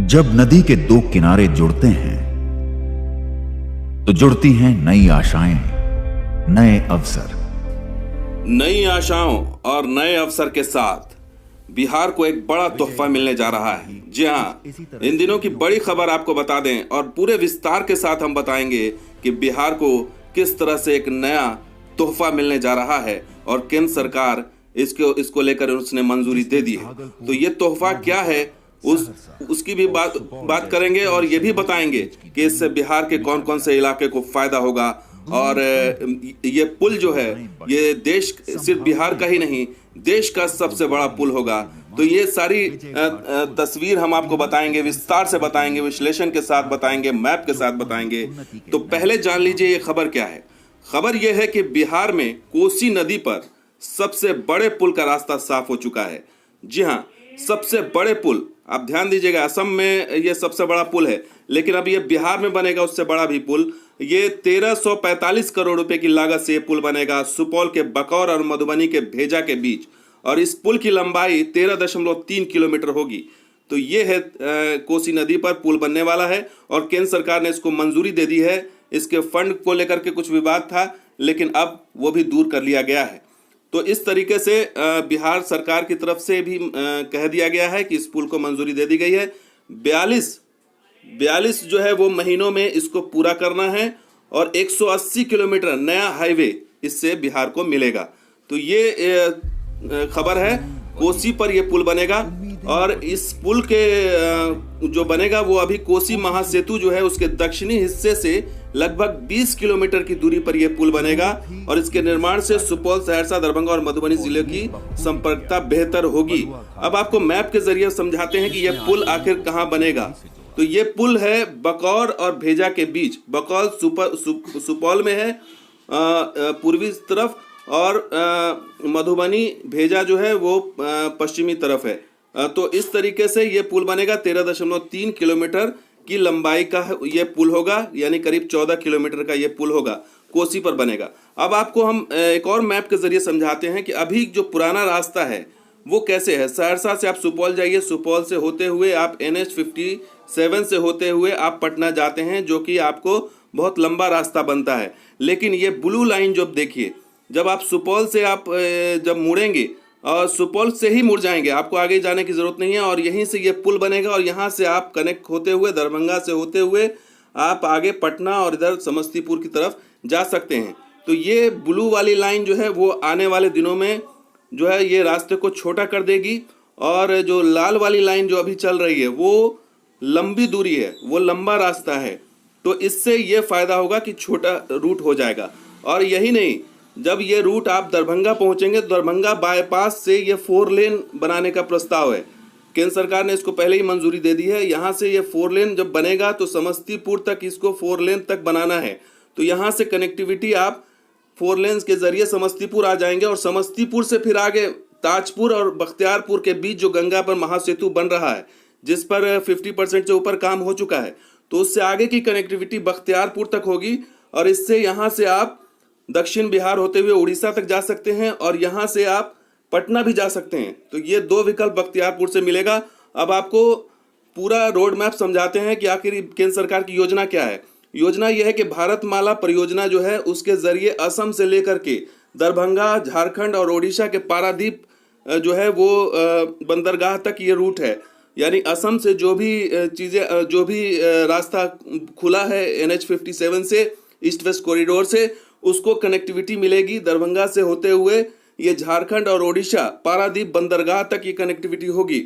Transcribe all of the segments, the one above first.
जब नदी के दो किनारे जुड़ते हैं तो जुड़ती हैं नई आशाएं, नए अवसर। नई आशाओं और नए अवसर के साथ बिहार को एक बड़ा तोहफा मिलने जा रहा है। जी हाँ, इन दिनों की बड़ी खबर आपको बता दें और पूरे विस्तार के साथ हम बताएंगे कि बिहार को किस तरह से एक नया तोहफा मिलने जा रहा है और केंद्र सरकार इसको लेकर उसने मंजूरी दे दी है। तो ये तोहफा क्या है उसकी भी बात करेंगे और ये भी बताएंगे कि इससे बिहार के कौन कौन से इलाके को फायदा होगा। और ये पुल जो है ये देश, सिर्फ बिहार का ही नहीं, देश का सबसे बड़ा पुल होगा। तो ये सारी तस्वीर हम आपको बताएंगे, विस्तार से बताएंगे, विश्लेषण के साथ बताएंगे, मैप के साथ बताएंगे। तो पहले जान लीजिए ये खबर क्या है। खबर ये है कि बिहार में कोसी नदी पर सबसे बड़े पुल का रास्ता साफ हो चुका है। जी हाँ, सबसे बड़े पुल, आप ध्यान दीजिएगा, असम में ये सबसे बड़ा पुल है, लेकिन अब ये बिहार में बनेगा उससे बड़ा भी पुल। ये 1345 करोड़ रुपए की लागत से ये पुल बनेगा सुपौल के बकौर और मधुबनी के भेजा के बीच, और इस पुल की लंबाई 13.3 किलोमीटर होगी। तो ये है कोसी नदी पर पुल बनने वाला है और केंद्र सरकार ने इसको मंजूरी दे दी है। इसके फंड को लेकर के कुछ विवाद था, लेकिन अब वो भी दूर कर लिया गया है। तो इस तरीके से बिहार सरकार की तरफ से भी कह दिया गया है कि इस पुल को मंजूरी दे दी गई है। 42 जो है वो महीनों में इसको पूरा करना है और 180 किलोमीटर नया हाईवे इससे बिहार को मिलेगा। तो ये खबर है, कोसी पर ये पुल बनेगा और इस पुल के जो बनेगा वो अभी कोसी महासेतु जो है उसके दक्षिणी हिस्से से लगभग 20 किलोमीटर की दूरी पर यह पुल बनेगा और इसके निर्माण से सुपौल, सहरसा, दरभंगा और मधुबनी जिले की संपर्कता बेहतर होगी। अब आपको मैप के जरिए समझाते हैं कि यह पुल आखिर कहां बनेगा। तो ये पुल है बकौर और भेजा के बीच। बकौर सुपौल में है पूर्वी तरफ, और मधुबनी भेजा जो है वो पश्चिमी तरफ है। तो इस तरीके से ये पुल बनेगा। 13.3 किलोमीटर की लंबाई का ये पुल होगा, यानी करीब 14 किलोमीटर का ये पुल होगा, कोसी पर बनेगा। अब आपको हम एक और मैप के जरिए समझाते हैं कि अभी जो पुराना रास्ता है वो कैसे है। सहरसा से आप सुपौल जाइए, सुपौल से होते हुए आप NH57 से होते हुए आप पटना जाते हैं, जो कि आपको बहुत लंबा रास्ता बनता है। लेकिन ये ब्लू लाइन जो देखिए, जब आप सुपौल से आप जब मुड़ेंगे और सुपौल से ही मुड़ जाएंगे, आपको आगे जाने की ज़रूरत नहीं है, और यहीं से ये पुल बनेगा और यहाँ से आप कनेक्ट होते हुए दरभंगा से होते हुए आप आगे पटना और इधर समस्तीपुर की तरफ जा सकते हैं। तो ये ब्लू वाली लाइन जो है वो आने वाले दिनों में जो है ये रास्ते को छोटा कर देगी, और जो लाल वाली लाइन जो अभी चल रही है वो लंबी दूरी है, वो लंबा रास्ता है। तो इससे ये फ़ायदा होगा कि छोटा रूट हो जाएगा। और यही नहीं, जब ये रूट आप दरभंगा पहुंचेंगे तो दरभंगा बाईपास से ये 4 लेन बनाने का प्रस्ताव है। केंद्र सरकार ने इसको पहले ही मंजूरी दे दी है। यहाँ से ये 4 लेन जब बनेगा तो समस्तीपुर तक इसको 4 लेन तक बनाना है। तो यहाँ से कनेक्टिविटी आप 4 लेन के जरिए समस्तीपुर आ जाएंगे, और समस्तीपुर से फिर आगे ताजपुर और बख्तियारपुर के बीच जो गंगा पर महासेतु बन रहा है, जिस पर 50% से ऊपर काम हो चुका है, तो उससे आगे की कनेक्टिविटी बख्तियारपुर तक होगी, और इससे यहाँ से आप दक्षिण बिहार होते हुए उड़ीसा तक जा सकते हैं और यहाँ से आप पटना भी जा सकते हैं। तो ये 2 विकल्प बख्तियारपुर से मिलेगा। अब आपको पूरा रोड मैप समझाते हैं कि आखिर केंद्र सरकार की योजना क्या है। योजना यह है कि भारतमाला परियोजना जो है उसके जरिए असम से लेकर के दरभंगा, झारखंड और ओडिशा के पारादीप जो है वो बंदरगाह तक ये रूट है। यानी असम से जो भी रास्ता खुला है NH57 से, ईस्ट वेस्ट कॉरिडोर से, उसको कनेक्टिविटी मिलेगी। दरभंगा से होते हुए ये झारखंड और ओडिशा पारादीप बंदरगाह तक ये कनेक्टिविटी होगी,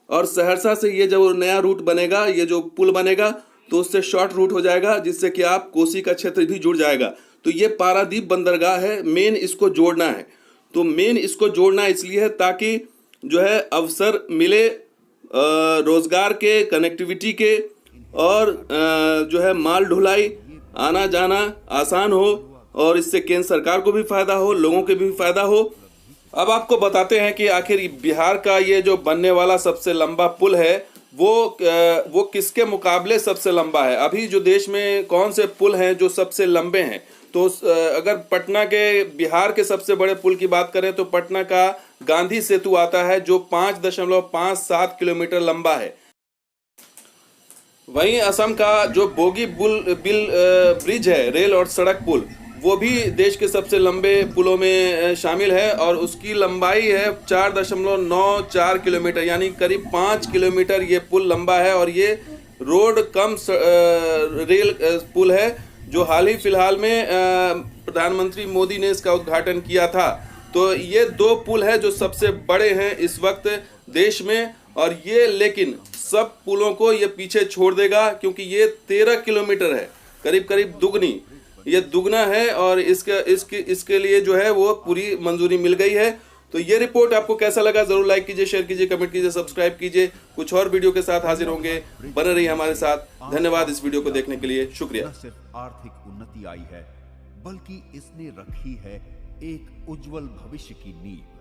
और सहरसा से ये जो नया रूट बनेगा, ये जो पुल बनेगा, तो उससे शॉर्ट रूट हो जाएगा, जिससे कि आप कोसी का क्षेत्र भी जुड़ जाएगा। तो ये पारादीप बंदरगाह है, मेन इसको जोड़ना है। तो मेन इसको जोड़ना इसलिए है ताकि जो है अवसर मिले रोजगार के, कनेक्टिविटी के, और जो है माल ढुलाई, आना जाना आसान हो, और इससे केंद्र सरकार को भी फायदा हो, लोगों को भी फायदा हो। अब आपको बताते हैं कि आखिर बिहार का ये जो बनने वाला सबसे लंबा पुल है वो किसके मुकाबले सबसे लंबा है। अभी जो देश में कौन से पुल हैं जो सबसे लंबे हैं, तो अगर पटना के, बिहार के सबसे बड़े पुल की बात करें तो पटना का गांधी सेतु आता है, जो 5.57 किलोमीटर लंबा है। वहीं असम का जो बोगी बिल ब्रिज है, रेल और सड़क पुल, वो भी देश के सबसे लंबे पुलों में शामिल है और उसकी लंबाई है 4.94 किलोमीटर, यानी करीब 5 किलोमीटर ये पुल लंबा है। और ये रोड कम रेल पुल है, जो हाल ही फिलहाल में प्रधानमंत्री मोदी ने इसका उद्घाटन किया था। तो ये 2 पुल है जो सबसे बड़े हैं इस वक्त देश में, और ये लेकिन सब पुलों को ये पीछे छोड़ देगा, क्योंकि ये 13 किलोमीटर है, करीब करीब दुगनी, ये दुगना है। और इसके लिए जो है वो पूरी मंजूरी मिल गई है। तो ये रिपोर्ट आपको कैसा लगा जरूर लाइक कीजिए, शेयर कीजिए, कमेंट कीजिए, सब्सक्राइब कीजिए। कुछ और वीडियो के साथ हाजिर होंगे, बने रहिए हमारे साथ। धन्यवाद इस वीडियो को देखने के लिए, शुक्रिया। न सिर्फ आर्थिक उन्नति आई है, बल्कि इसने रखी है एक उज्जवल भविष्य की नींव।